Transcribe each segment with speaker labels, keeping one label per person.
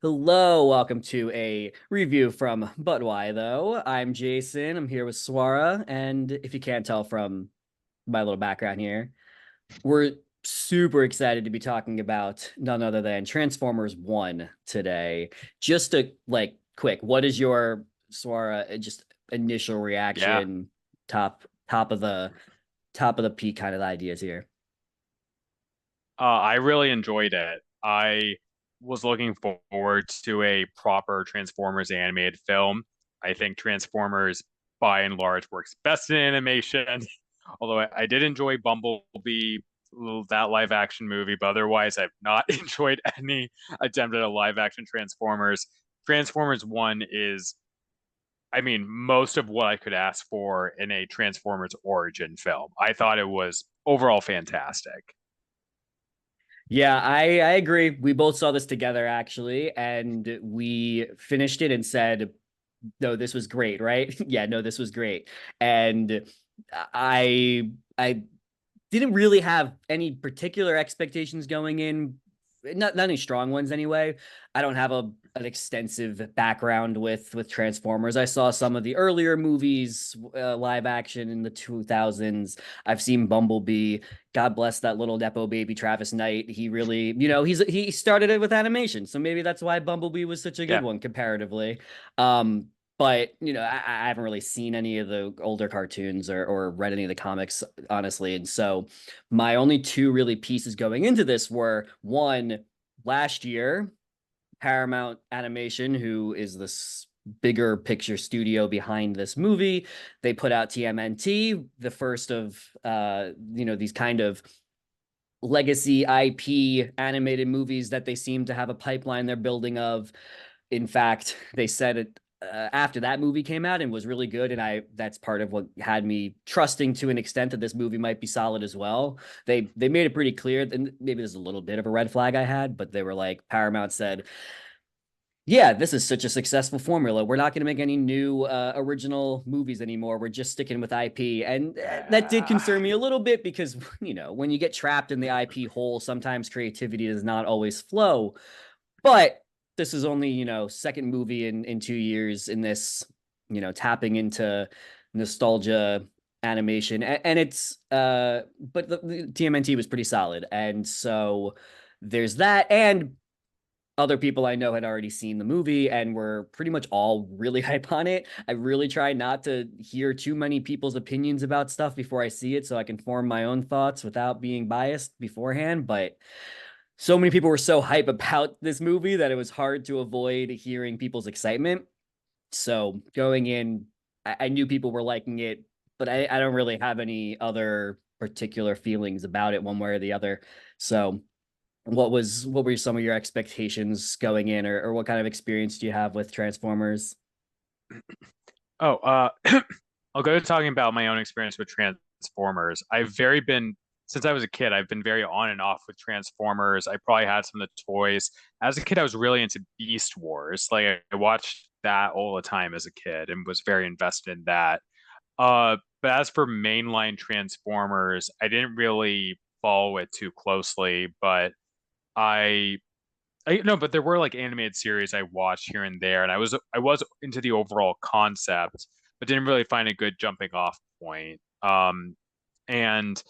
Speaker 1: Hello, welcome to a review from But Why Though. I'm Jason. I'm here with Swara, and if you can't tell from my little background here, we're super excited to be talking about none other than Transformers 1 today. Just a quick, what is your Swara just initial
Speaker 2: Yeah,
Speaker 1: reaction, top of the top of the peak kind of ideas here?
Speaker 2: I really enjoyed it. I was looking forward to a proper Transformers animated film. I think Transformers, by and large, works best in animation. Although I did enjoy Bumblebee, that live action movie, but otherwise, I've not enjoyed any attempt at a live action Transformers. Transformers 1 is, I mean, most of what I could ask for in a Transformers origin film. I thought it was overall fantastic.
Speaker 1: Yeah, I agree. We both saw this together actually, and we finished it and said, "No, this was great," right? Yeah, no, this was great. And I didn't really have any particular expectations going in, not any strong ones anyway. I don't have an extensive background with Transformers. I saw some of the earlier movies, live action in the 2000s. I've seen Bumblebee. God bless that little nepo baby Travis Knight. He really, he started it with animation, so maybe that's why Bumblebee was such a good
Speaker 2: Yeah.
Speaker 1: one comparatively. But I haven't really seen any of the older cartoons or read any of the comics, honestly. And so my only two really pieces going into this were one, last year, Paramount Animation, who is this bigger picture studio behind this movie, they put out TMNT, the first of these kind of legacy IP animated movies that they seem to have a pipeline they're building of. In fact, they said it after that movie came out and was really good, and I that's part of what had me trusting to an extent that this movie might be solid as well. They made it pretty clear, and maybe there's a little bit of a red flag I had, but they were like, Paramount said, yeah, this is such a successful formula. We're not going to make any new original movies anymore. We're just sticking with IP. And that did
Speaker 2: Yeah.
Speaker 1: concern me a little bit because, when you get trapped in the IP hole, sometimes creativity does not always flow. But this is only, second movie in 2 years in this, tapping into nostalgia animation. And it's, but the TMNT was pretty solid. And so there's that. And other people I know had already seen the movie and were pretty much all really hype on it. I really try not to hear too many people's opinions about stuff before I see it so I can form my own thoughts without being biased beforehand. But so many people were so hype about this movie that it was hard to avoid hearing people's excitement. So going in, I knew people were liking it, but I don't really have any other particular feelings about it one way or the other. So what were some of your expectations going in, or what kind of experience do you have with Transformers?
Speaker 2: Oh, I'll go to talking about my own experience with Transformers. I've very been since I was a kid, I've been very on and off with Transformers. I probably had some of the toys. As a kid, I was really into Beast Wars. Like I watched that all the time as a kid and was very invested in that. But as for mainline Transformers, I didn't really follow it too closely, but I no, but there were like animated series I watched here and there, and I was into the overall concept, but didn't really find a good jumping off point. And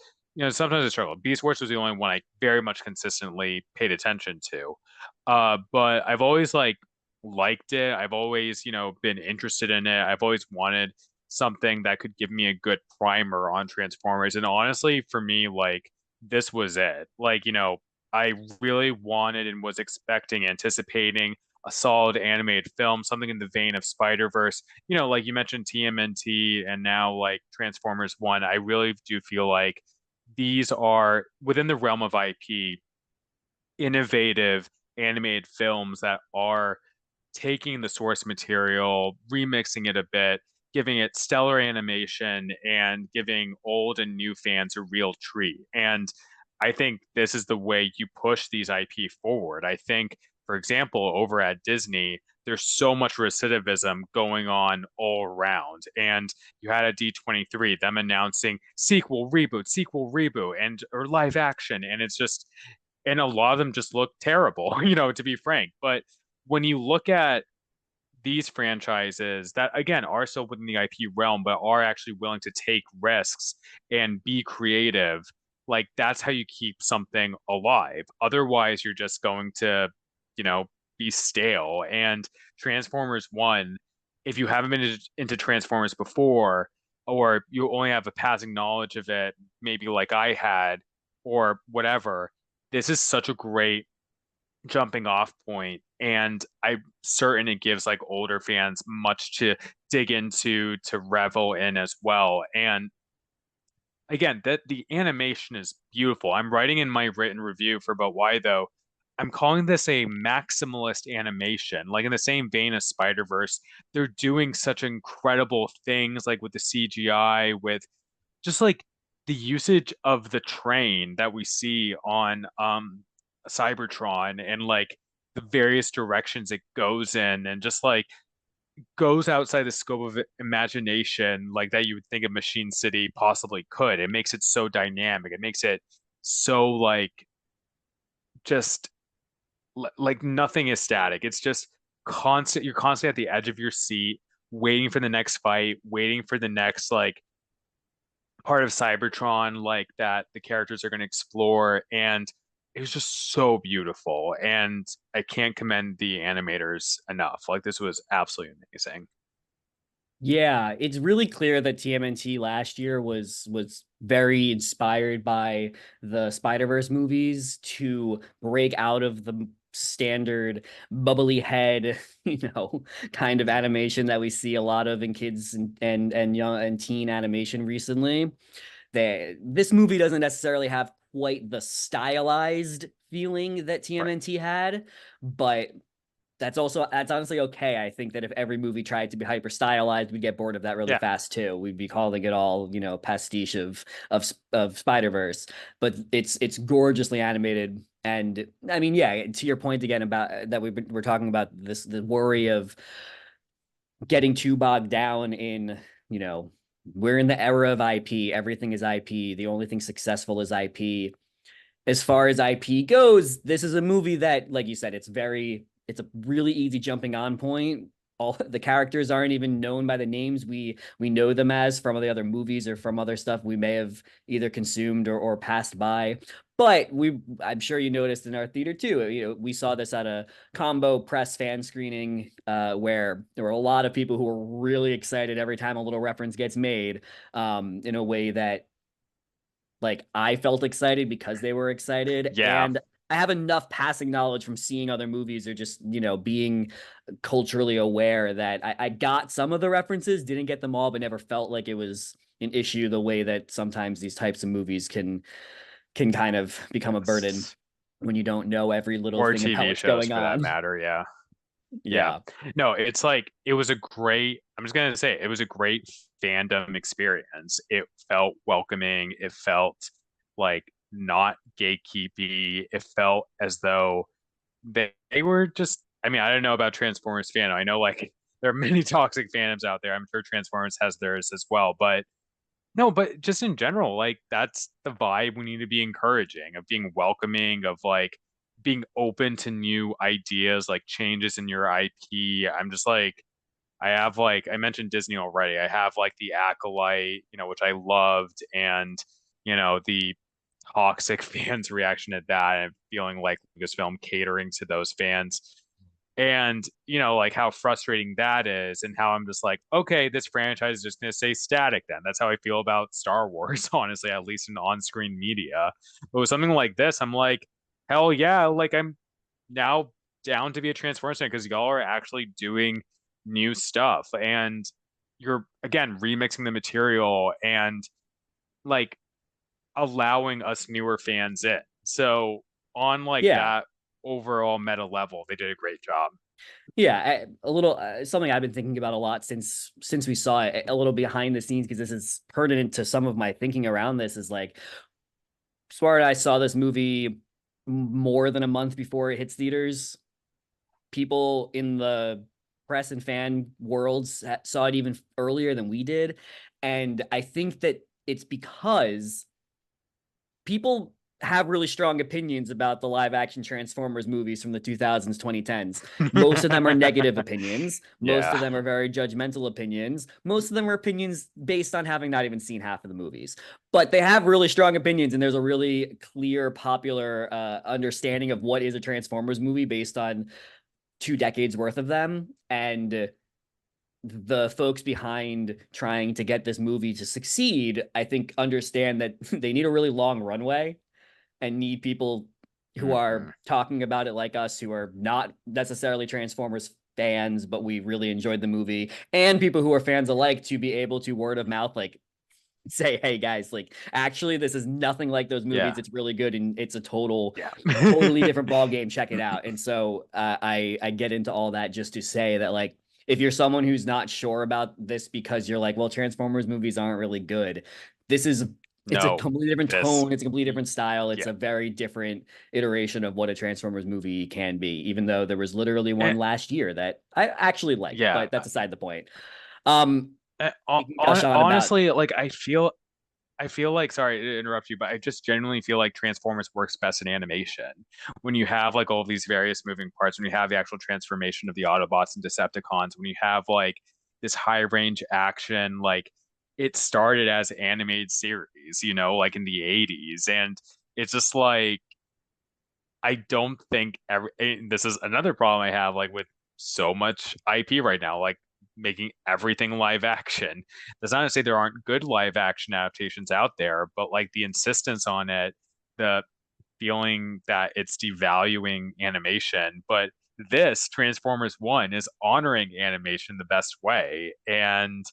Speaker 2: sometimes I struggle. Beast Wars was the only one I very much consistently paid attention to. But I've always liked it. I've always, been interested in it. I've always wanted something that could give me a good primer on Transformers. And honestly, for me, this was it. I really wanted and was expecting, anticipating a solid animated film, something in the vein of Spider-Verse. Like you mentioned TMNT and now like Transformers 1. I really do feel like these are within the realm of IP, innovative animated films that are taking the source material, remixing it a bit, giving it stellar animation, and giving old and new fans a real treat. And I think this is the way you push these IP forward. I think, for example, over at Disney, there's so much recidivism going on all around. And you had a D23, them announcing sequel, reboot, and or live action. And it's just, and a lot of them just look terrible, to be frank. But when you look at these franchises that again are still within the IP realm, but are actually willing to take risks and be creative, like that's how you keep something alive. Otherwise, you're just going to, you know, be stale. And Transformers 1, if you haven't been into Transformers before, or you only have a passing knowledge of it, maybe like I had, or whatever, this is such a great jumping off point, and I'm certain it gives like older fans much to dig into, to revel in as well. And again, that the animation is beautiful. I'm writing in my written review for But Why Though, I'm calling this a maximalist animation. Like in the same vein as Spider-Verse, they're doing such incredible things like with the CGI, with just like the usage of the train that we see on Cybertron, and like the various directions it goes in, and just like goes outside the scope of imagination like that you would think a Machine City possibly could. It makes it so dynamic. It makes it so like just like nothing is static. It's just constant. You're constantly at the edge of your seat, waiting for the next fight, waiting for the next like part of Cybertron like that the characters are going to explore. And it was just so beautiful. And I can't commend the animators enough. Like this was absolutely amazing.
Speaker 1: Yeah, it's really clear that TMNT last year was very inspired by the Spider-Verse movies to break out of the standard bubbly head, kind of animation that we see a lot of in kids and young and teen animation recently. This movie doesn't necessarily have quite the stylized feeling that
Speaker 2: Right.
Speaker 1: TMNT had, but that's honestly okay. I think that if every movie tried to be hyper stylized, we'd get bored of that really
Speaker 2: Yeah.
Speaker 1: fast too. We'd be calling it all, pastiche of Spider-Verse. But it's gorgeously animated. And I mean, yeah, to your point again about that we're talking about the worry of getting too bogged down in, you know, we're in the era of IP. Everything is IP. The only thing successful is IP. As far as IP goes, this is a movie that, like you said, it's a really easy jumping on point. All the characters aren't even known by the names we know them as from the other movies or from other stuff we may have either consumed or passed by. But I'm sure you noticed in our theater too. We saw this at a combo press fan screening where there were a lot of people who were really excited every time a little reference gets made, in a way that like I felt excited because they were excited.
Speaker 2: Yeah.
Speaker 1: And I have enough passing knowledge from seeing other movies or just, being culturally aware that I got some of the references, didn't get them all, but never felt like it was an issue the way that sometimes these types of movies can kind of become a burden when you don't know every little
Speaker 2: Or
Speaker 1: thing about
Speaker 2: TV
Speaker 1: what's
Speaker 2: shows
Speaker 1: going
Speaker 2: for that
Speaker 1: on.
Speaker 2: matter. Yeah. Yeah.
Speaker 1: Yeah.
Speaker 2: No, it's like it was a great, I'm just gonna say it was a great fandom experience. It felt welcoming. It felt like not gatekeepy. It felt as though they were just, I mean, I don't know about Transformers fandom. I know like there are many toxic fandoms out there. I'm sure Transformers has theirs as well. But no, but just in general, like that's the vibe we need to be encouraging, of being welcoming, of like being open to new ideas, like changes in your IP. I'm just like, I have like, I mentioned Disney already. I have like the Acolyte, which I loved, and the toxic fans' reaction to that, and feeling like Lucasfilm catering to those fans, and like how frustrating that is, and how I'm just like, okay, this franchise is just going to stay static. Then that's how I feel about Star Wars, honestly, at least in on-screen media. But with something like this, I'm like, hell yeah, like I'm now down to be a Transformers fan, because y'all are actually doing new stuff, and you're again remixing the material and like allowing us newer fans in. So on like
Speaker 1: Yeah.
Speaker 2: that overall meta level, they did a great job.
Speaker 1: Yeah, a little something I've been thinking about a lot since we saw it, a little behind the scenes, because this is pertinent to some of my thinking around this, is like Swara and I saw this movie more than a month before it hits theaters. People in the press and fan worlds saw it even earlier than we did. And I think that it's because people have really strong opinions about the live action Transformers movies from the 2000s, 2010s. Most of them are negative opinions. Most
Speaker 2: Yeah.
Speaker 1: of them are very judgmental opinions. Most of them are opinions based on having not even seen half of the movies. But they have really strong opinions, and there's a really clear, popular understanding of what is a Transformers movie based on 2 decades worth of them. And the folks behind trying to get this movie to succeed, I think, understand that they need a really long runway and need people who are
Speaker 2: Mhm.
Speaker 1: talking about it like us, who are not necessarily Transformers fans, but we really enjoyed the movie, and people who are fans alike to be able to word of mouth, like, say, hey guys, like, actually this is nothing like those movies.
Speaker 2: Yeah.
Speaker 1: It's really good, and it's a
Speaker 2: Yeah.
Speaker 1: totally different ball game. Check it out. And so I get into all that just to say that, like, if you're someone who's not sure about this because you're like, well, Transformers movies aren't really good, this is it's a
Speaker 2: No,
Speaker 1: completely different
Speaker 2: this,
Speaker 1: tone. It's a completely different style. It's
Speaker 2: yeah.
Speaker 1: a very different iteration of what a Transformers movie can be, even though there was literally one
Speaker 2: And,
Speaker 1: last year that I actually liked,
Speaker 2: yeah.
Speaker 1: but that's aside the point. Um, we can gush on about.
Speaker 2: Honestly, like I feel like, sorry to interrupt you, but I just genuinely feel like Transformers works best in animation. When you have like all these various moving parts, when you have the actual transformation of the Autobots and Decepticons, when you have like this high range action, like it started as animated series, like in the 80s. And it's just like I don't think this is another problem I have like with so much IP right now, like making everything live action. That's not to say there aren't good live action adaptations out there, but like the insistence on it, the feeling that it's devaluing animation. But this Transformers 1 is honoring animation the best way. And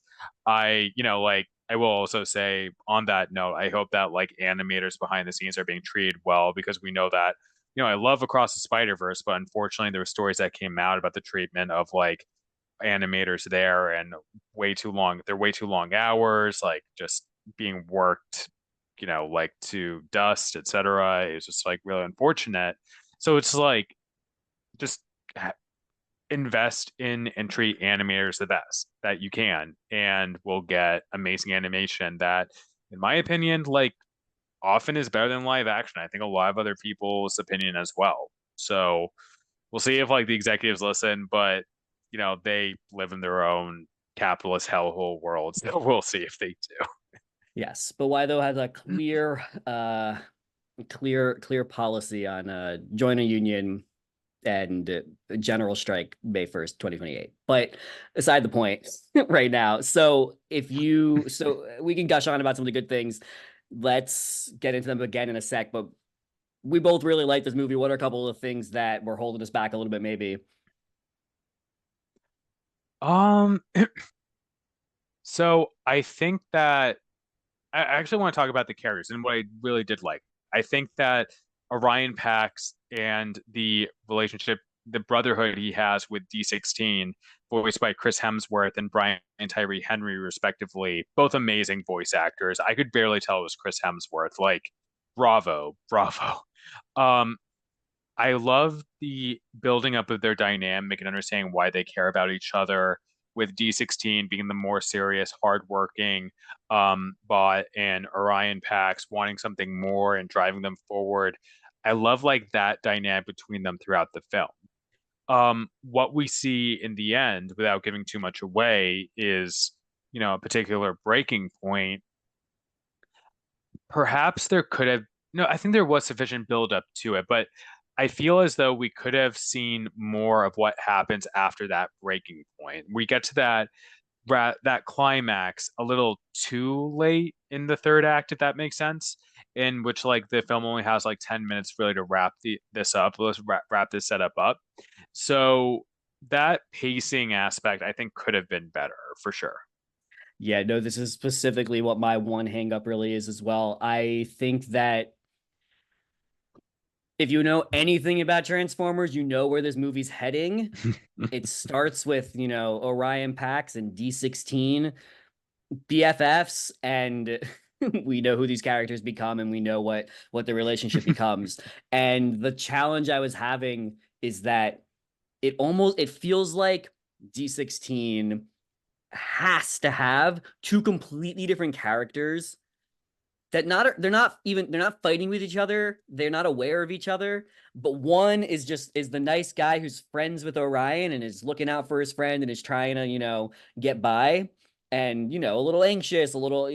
Speaker 2: like I will also say on that note, I hope that like animators behind the scenes are being treated well because we know that, I love Across the Spider-Verse, but unfortunately there were stories that came out about the treatment of like animators there and they're way too long hours, like just being worked, like to dust, etc. It's just like really unfortunate. So it's like just invest in and treat animators the best that you can, and we'll get amazing animation that, in my opinion, like often is better than live action. I think a lot of other people's opinion as well. So we'll see if like the executives listen, but they live in their own capitalist hellhole world. So we'll see if they do.
Speaker 1: Yes, but Why has a clear policy on join a union and general strike May 1st, 2028. But aside the point right now. So we can gush on about some of the good things. Let's get into them again in a sec, but we both really like this movie. What are a couple of things that were holding us back a little bit, maybe?
Speaker 2: Um, so I think that I actually want to talk about the characters and what I really did like. I think that Orion Pax and the relationship, the brotherhood he has with D16, voiced by Chris Hemsworth and Brian Tyree Henry, respectively, both amazing voice actors. I could barely tell it was Chris Hemsworth. Like, bravo, bravo. Um, I love the building up of their dynamic and understanding why they care about each other, with D16 being the more serious, hardworking bot, and Orion Pax wanting something more and driving them forward. I love like that dynamic between them throughout the film. What we see in the end, without giving too much away, is, a particular breaking point. Perhaps there could have, no, I think there was sufficient build up to it, but I feel as though we could have seen more of what happens after that breaking point. We get to that climax a little too late in the third act, if that makes sense, in which like the film only has like 10 minutes really to wrap this up. Let's wrap this setup up. So that pacing aspect, I think, could have been better for sure.
Speaker 1: Yeah, no, this is specifically what my one hangup really is as well. I think that if you know anything about Transformers, you know where this movie's heading. It starts with, Orion Pax and D16 BFFs, and we know who these characters become, and we know what the relationship becomes. And the challenge I was having is that it feels like D16 has to have two completely different characters that not they're not fighting with each other. They're not aware of each other. But one is the nice guy who's friends with Orion and is looking out for his friend and is trying to, get by. And, a little anxious, a little,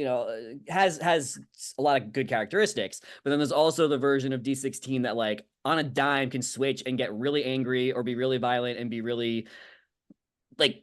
Speaker 1: has a lot of good characteristics. But then there's also the version of D16 that like on a dime can switch and get really angry or be really violent and be really like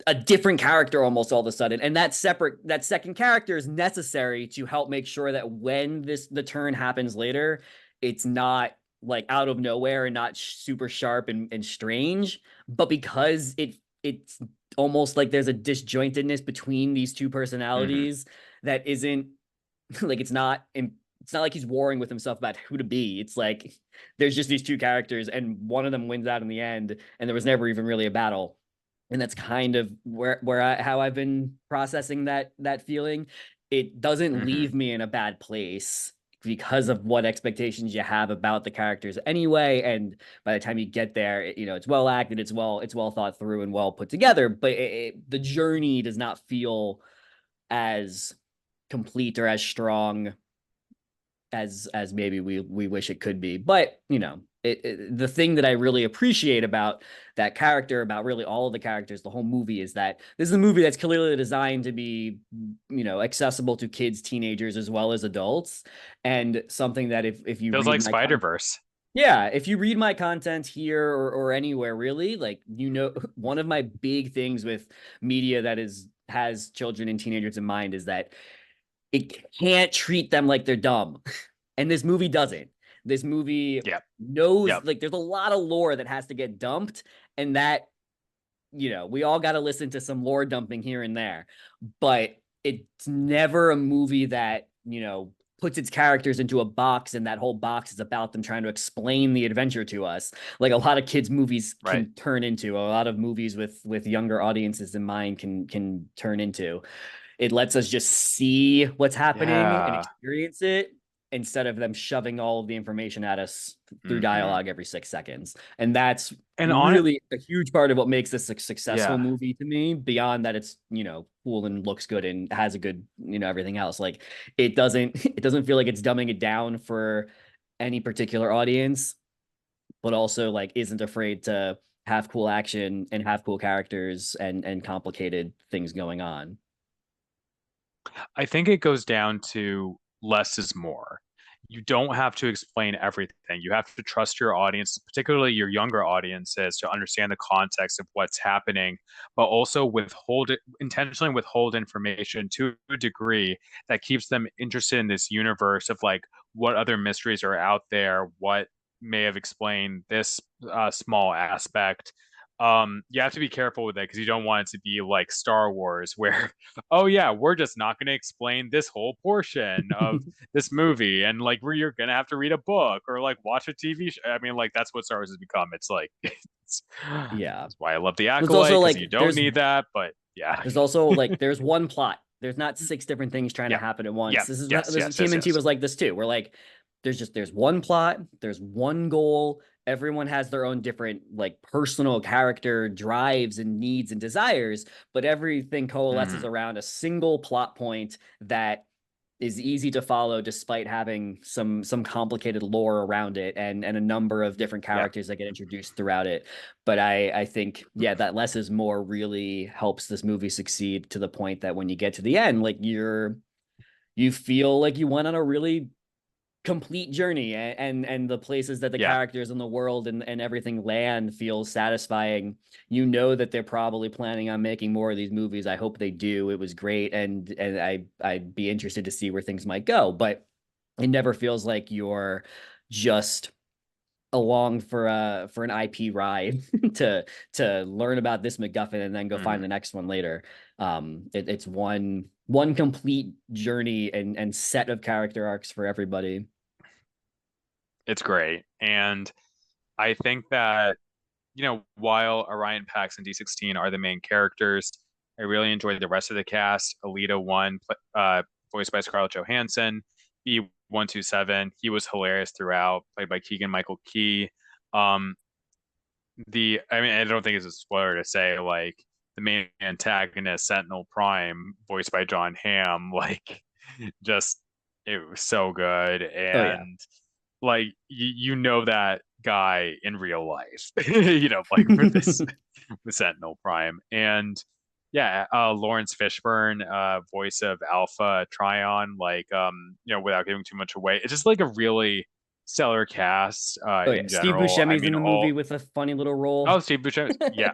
Speaker 1: a different character almost all of a sudden. And that second character is necessary to help make sure that when the turn happens later, it's not like out of nowhere and not super sharp and strange. But because it's almost like there's a disjointedness between these two
Speaker 2: Hmm.
Speaker 1: personalities that isn't like it's not like he's warring with himself about who to be. It's like there's just these two characters and one of them wins out in the end and there was never even really a battle. And that's kind of how I've been processing that feeling. It doesn't
Speaker 2: Hmm.
Speaker 1: leave me in a bad place because of what expectations you have about the characters anyway. And by the time you get there, it's well acted, it's well thought through and well put together. But the journey does not feel as complete or as strong as maybe we wish it could be. But the thing that I really appreciate about that character, about really all of the characters, the whole movie is that this is a movie that's clearly designed to be accessible to kids, teenagers, as well as adults, and something that if you
Speaker 2: Feels
Speaker 1: read
Speaker 2: like
Speaker 1: my
Speaker 2: Spider-Verse.
Speaker 1: yeah, if you read my content here or anywhere really, like one of my big things with media that has children and teenagers in mind is that it can't treat them like they're dumb. And this movie doesn't. This movie
Speaker 2: Yep.
Speaker 1: knows
Speaker 2: Yep.
Speaker 1: like there's a lot of lore that has to get dumped, and that we all got to listen to some lore dumping here and there, but it's never a movie that puts its characters into a box and that whole box is about them trying to explain the adventure to us like a lot of kids movies
Speaker 2: Right.
Speaker 1: can turn into, a lot of movies with younger audiences in mind can turn into. It lets us just see what's happening and
Speaker 2: Yeah.
Speaker 1: experience it instead of them shoving all of the information at us through
Speaker 2: Hmm.
Speaker 1: dialogue every 6 seconds. And that's
Speaker 2: And on it,
Speaker 1: really a huge part of what makes this a successful
Speaker 2: yeah.
Speaker 1: movie to me, beyond that it's, cool and looks good and has a good, everything else. Like it doesn't feel like it's dumbing it down for any particular audience, but also like isn't afraid to have cool action and have cool characters and complicated things going on.
Speaker 2: I think it goes down to less is more. You don't have to explain everything. You have to trust your audience, particularly your younger audiences, to understand the context of what's happening, but also intentionally withhold information to a degree that keeps them interested in this universe of like what other mysteries are out there, what may have explained this small aspect. You have to be careful with it because you don't want it to be like Star Wars, where oh yeah, we're just not going to explain this whole portion of this movie, and like you're going to have to read a book or like watch a TV show. I mean, like that's what Star Wars has become. It's like
Speaker 1: Yeah.
Speaker 2: that's why I love the
Speaker 1: There's
Speaker 2: Acolyte
Speaker 1: also
Speaker 2: because you
Speaker 1: like
Speaker 2: don't need that. But yeah,
Speaker 1: there's one plot. There's not six different things trying to
Speaker 2: yeah,
Speaker 1: happen at once.
Speaker 2: yeah,
Speaker 1: This is not
Speaker 2: yes,
Speaker 1: this
Speaker 2: yes, yes,
Speaker 1: TMNT
Speaker 2: yes.
Speaker 1: was like this too. We're like there's one plot, there's one goal. Everyone has their own different like personal character drives and needs and desires, but everything coalesces
Speaker 2: Hmm.
Speaker 1: around a single plot point that is easy to follow despite having some complicated lore around it and a number of different
Speaker 2: Yeah,
Speaker 1: characters that get introduced throughout it. But I think yeah, that less is more really helps this movie succeed to the point that when you get to the end, like you feel like you went on a really complete journey, and the places that the
Speaker 2: yeah.
Speaker 1: characters in the world and everything land feels satisfying. You know that they're probably planning on making more of these movies. I hope they do. It was great, and I'd be interested to see where things might go, but it never feels like you're just along for an IP ride to learn about this MacGuffin and then go find
Speaker 2: Hmm.
Speaker 1: the next one later. It's one complete journey and set of character arcs for everybody.
Speaker 2: It's great, and I think that while Orion Pax and D16 are the main characters, I really enjoyed the rest of the cast. Alita one, voiced by Scarlett Johansson. B127, he was hilarious throughout, played by Keegan Michael Key. Um, I mean, I don't think it's a spoiler to say like the main antagonist, Sentinel Prime, voiced by John Hamm, like just it was so good.
Speaker 1: Oh yeah.
Speaker 2: And like you know that guy in real life, you know, like with this with Sentinel Prime. And yeah, Lawrence Fishburne, voice of Alpha Trion, like you know, without giving too much away. It's just like a really stellar cast
Speaker 1: Oh yeah.
Speaker 2: in
Speaker 1: Steve
Speaker 2: general. I
Speaker 1: Buscemi's in
Speaker 2: mean
Speaker 1: the movie
Speaker 2: all
Speaker 1: with a funny little role.
Speaker 2: oh Steve Buscemi, yeah,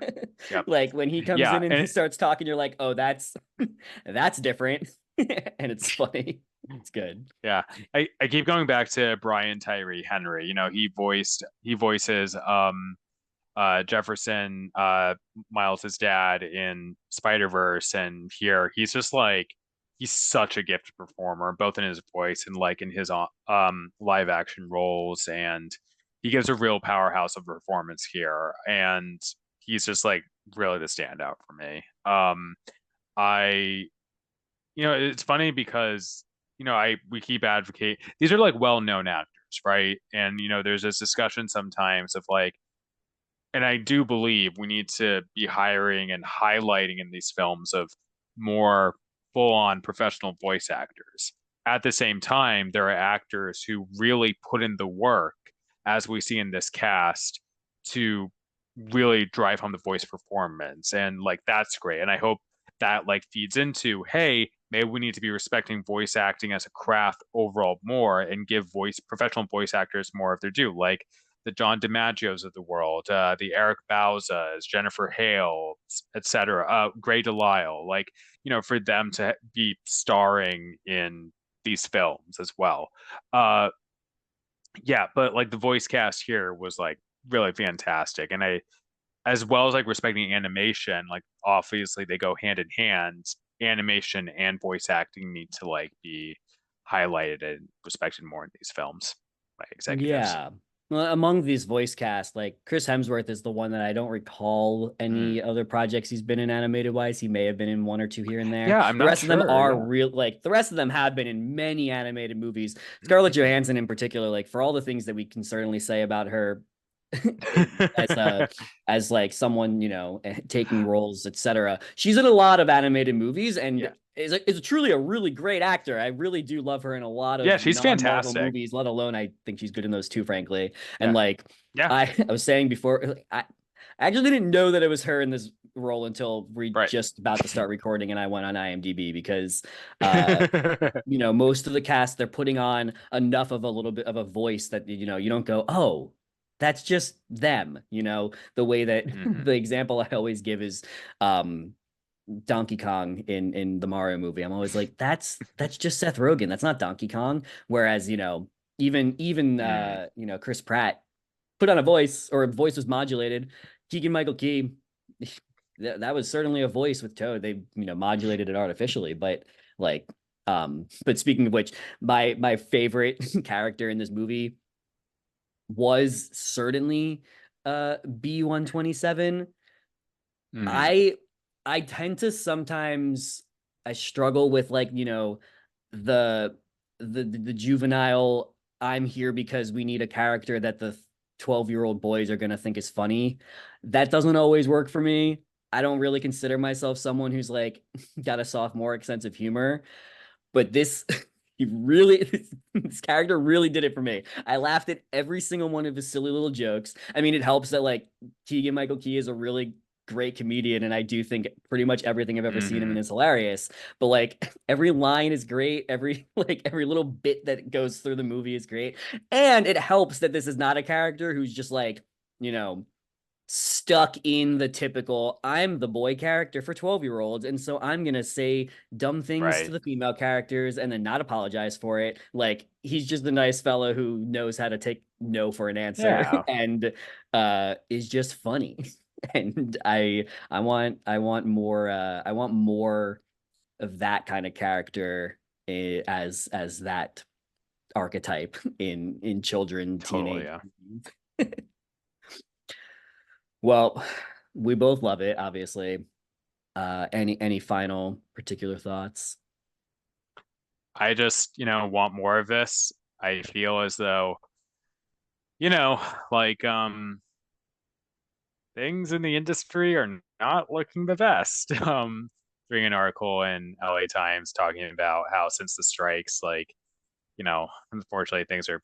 Speaker 2: yeah,
Speaker 1: Like when he comes
Speaker 2: yeah.
Speaker 1: in and he
Speaker 2: And
Speaker 1: starts talking, you're like, oh, that's different. And it's funny. It's good.
Speaker 2: yeah, I keep going back to Brian Tyree Henry. You know, he voices Jefferson Miles's dad in Spider-Verse, and here he's just like he's such a gifted performer, both in his voice and like in his live action roles, and he gives a real powerhouse of performance here, and he's just like really the standout for me. I you know, it's funny because, you know, I we keep advocate these are like well-known actors, right? And you know, there's this discussion sometimes of like, and I do believe we need to be hiring and highlighting in these films of more full-on professional voice actors. At the same time, there are actors who really put in the work, as we see in this cast, to really drive home the voice performance. And like that's great. And I hope that like feeds into, hey, maybe we need to be respecting voice acting as a craft overall more and give voice professional voice actors more of their due. Like the John DiMaggios of the world, the Eric Bauzas, Jennifer Hale, etc., Grey DeLisle, like, you know, for them to be starring in these films as well. Uh, yeah, but like the voice cast here was like really fantastic, and I, as well as like respecting animation, like obviously they go hand in hand. Animation and voice acting need to like be highlighted and respected more in these films by executives.
Speaker 1: Yeah. Well, among these voice cast, like Chris Hemsworth is the one that I don't recall
Speaker 2: Mm.
Speaker 1: any other projects he's been in animated wise. He may have been in one or two here and there.
Speaker 2: Yeah, I'm
Speaker 1: The
Speaker 2: not
Speaker 1: rest of them
Speaker 2: sure.
Speaker 1: are
Speaker 2: Yeah.
Speaker 1: real, like the rest of them have been in many animated movies. Scarlett Johansson in particular, like for all the things that we can certainly say about her as as like someone, you know, taking roles, etc. She's in a lot of animated movies and
Speaker 2: Yeah.
Speaker 1: is truly a really great actor. I really do love her in a lot
Speaker 2: Yeah,
Speaker 1: of
Speaker 2: she's
Speaker 1: non-Marvel
Speaker 2: fantastic.
Speaker 1: movies, let alone I think she's good in those too, frankly. And
Speaker 2: Yeah.
Speaker 1: like
Speaker 2: Yeah.
Speaker 1: I was saying before, I actually didn't know that it was her in this role until we
Speaker 2: Right.
Speaker 1: just about to start recording and I went on IMDb because uh you know, most of the cast they're putting on enough of a little bit of a voice that you know you don't go, oh, that's just them. You know, the way that
Speaker 2: Hmm.
Speaker 1: the example I always give is um Donkey Kong in the Mario movie. I'm always like, that's just Seth Rogen. That's not Donkey Kong. Whereas, you know, even
Speaker 2: Mm.
Speaker 1: you know, Chris Pratt put on a voice or a voice was modulated. Keegan Michael Key, that was certainly a voice with Toad. They, you know, modulated it artificially, but like but speaking of which, my favorite character in this movie was certainly B127.
Speaker 2: Hmm.
Speaker 1: I I tend to sometimes I struggle with like, you know, the the juvenile I'm here because we need a character that the 12-year-old boys are going to think is funny. That doesn't always work for me. I don't really consider myself someone who's like got a sophomoric sense of humor, but this he really this character really did it for me. I laughed at every single one of his silly little jokes. I mean, it helps that like Keegan Michael Key is a really great comedian, and I do think pretty much everything I've ever seen him in
Speaker 2: Hmm.
Speaker 1: is hilarious. But like every line is great, every like every little bit that goes through the movie is great, and it helps that this is not a character who's just like, you know, stuck in the typical I'm the boy character for 12-year-olds and so I'm going to say dumb things to
Speaker 2: Right.
Speaker 1: the female characters and then not apologize for it. Like he's just a nice fellow who knows how to take no for an answer
Speaker 2: Yeah.
Speaker 1: and is just funny. And I want more of that kind of character as that archetype in children
Speaker 2: Totally.
Speaker 1: teenage.
Speaker 2: Yeah.
Speaker 1: Well, we both love it, obviously. Any final particular thoughts?
Speaker 2: I just, you know, want more of this. I feel as though, you know, like things in the industry are not looking the best. Reading an article in LA Times talking about how since the strikes, like unfortunately things are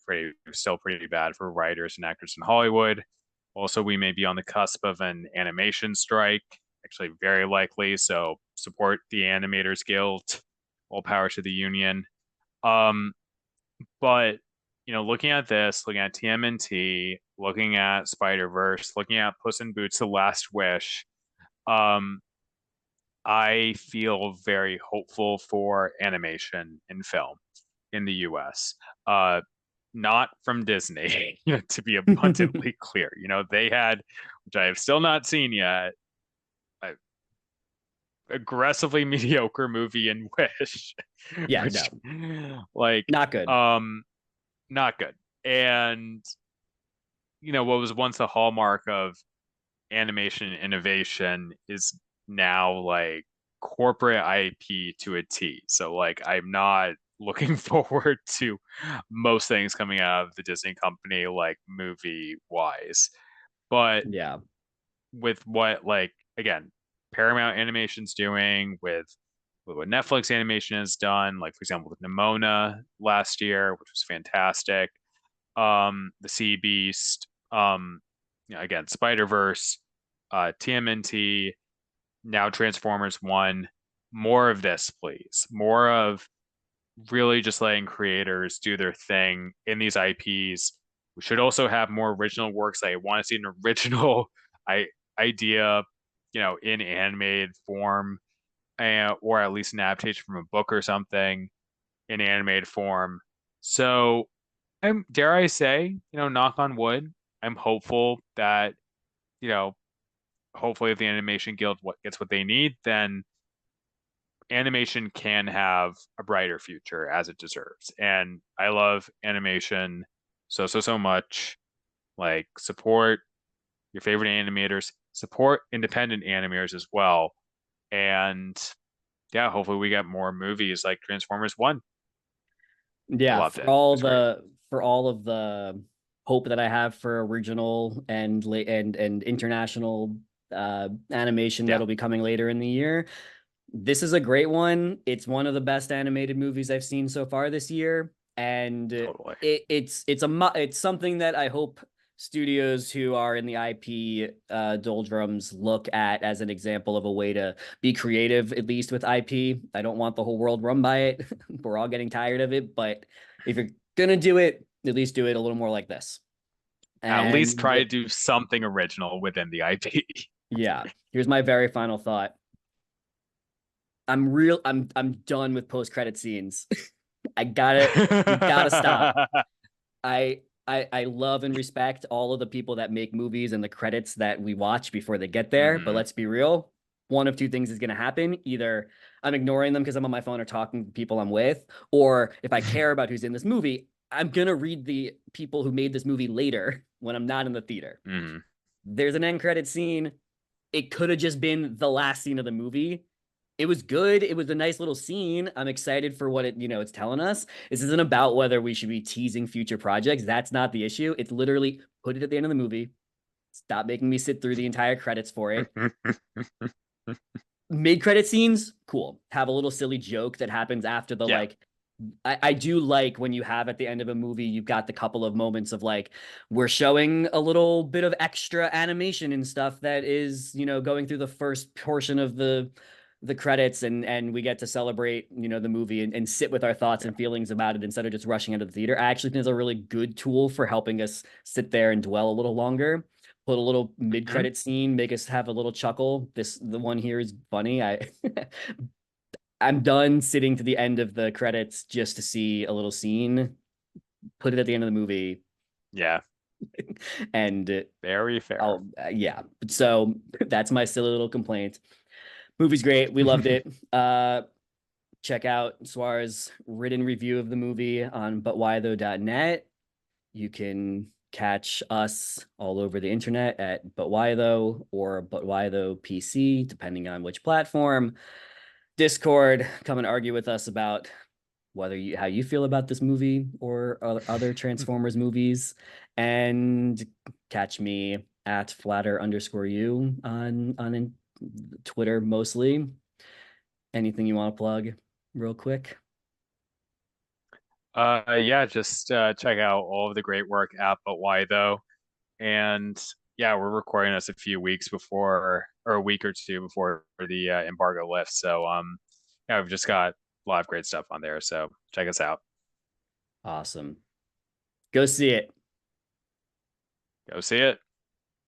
Speaker 2: still pretty bad for writers and actors in Hollywood. Also, we may be on the cusp of an animation strike, actually very likely. So support the Animators Guild. All power to the union. Um, but looking at this, looking at TMNT, looking at Spider-Verse, looking at Puss in Boots: The Last Wish, um, I feel very hopeful for animation and film in the US. Uh, not from Disney, to be abundantly clear. They had, which I have still not seen yet, a aggressively mediocre movie in Wish,
Speaker 1: Yeah,
Speaker 2: which
Speaker 1: no,
Speaker 2: like
Speaker 1: not good.
Speaker 2: not good. And what was once a hallmark of animation innovation is now like corporate IP to a T. So like I'm not looking forward to most things coming out of the Disney company like movie wise. But
Speaker 1: Yeah,
Speaker 2: with what like again, Paramount Animation's doing with what Netflix Animation has done, like for example with Nimona last year, which was fantastic. The Sea Beast, again, Spider-Verse, TMNT, now Transformers 1. More of this, please. More of really just letting creators do their thing in these IPs. We should also have more original works. I want to see an original I idea, in animated form, or at least an adaptation from a book or something in animated form. So dare I say, knock on wood, I'm hopeful that, you know, hopefully if the animation guild gets what they need, then animation can have a brighter future as it deserves. And I love animation so much. Like support your favorite animators, support independent animators as well. And yeah, hopefully we get more movies like Transformers 1.
Speaker 1: yeah.
Speaker 2: Loved it. It was great.
Speaker 1: For all of the hope that I have for original and international animation
Speaker 2: Yeah,
Speaker 1: that'll be coming later in the year, this is a great one. It's one of the best animated movies I've seen so far this year, and
Speaker 2: totally.
Speaker 1: it's something that I hope studios who are in the IP doldrums look at as an example of a way to be creative, at least with IP. I don't want the whole world run by it. We're all getting tired of it, but if you're gonna do it, at least do it a little more like this.
Speaker 2: At least
Speaker 1: And
Speaker 2: try to do something original within the IP.
Speaker 1: yeah, here's my very final thought. I'm done with post credit scenes. We gotta stop. I love and respect all of the people that make movies and the credits that we watch before they get there. But
Speaker 2: Hmm.
Speaker 1: let's be real. One of two things is gonna happen. Either I'm ignoring them because I'm on my phone or talking to people I'm with, or if I care about who's in this movie, I'm gonna read the people who made this movie later when I'm not in the theater.
Speaker 2: Hmm.
Speaker 1: There's an end credit scene. It could have just been the last scene of the movie. It was good. It was a nice little scene. I'm excited for what it's telling us. This isn't about whether we should be teasing future projects. That's not the issue. It's literally put it at the end of the movie. Stop making me sit through the entire credits for it. Mid-credit scenes, cool. Have a little silly joke that happens after the
Speaker 2: Yeah.
Speaker 1: like. I do like when you have at the end of a movie, you've got the couple of moments of like, we're showing a little bit of extra animation and stuff that is, going through the first portion of the credits, and we get to celebrate, the movie and sit with our thoughts
Speaker 2: Yeah.
Speaker 1: and feelings about it instead of just rushing out of the theater. I actually think it's a really good tool for helping us sit there and dwell a little longer. Put a little
Speaker 2: Hmm.
Speaker 1: mid-credit scene, make us have a little chuckle. The one here is funny. I'm done sitting to the end of the credits just to see a little scene. Put it at the end of the movie,
Speaker 2: Yeah.
Speaker 1: and
Speaker 2: Very fair.
Speaker 1: yeah. So that's my silly little complaint. Movie's great. We loved it. Check out Swara's written review of the movie on butwhythough.net. You can catch us all over the internet at butwhythough or butwhythough PC, depending on which platform. Discord, come and argue with us about how you feel about this movie or other Transformers movies, and catch me at flatter_you on Twitter mostly. Anything you want to plug real quick?
Speaker 2: Yeah, just check out all of the great work at But Why Though. And yeah, we're recording this a few weeks before, or a week or two before the embargo lifts. So yeah, we've just got a lot of great stuff on there. So check us out.
Speaker 1: Awesome. Go see it.
Speaker 2: Go see it.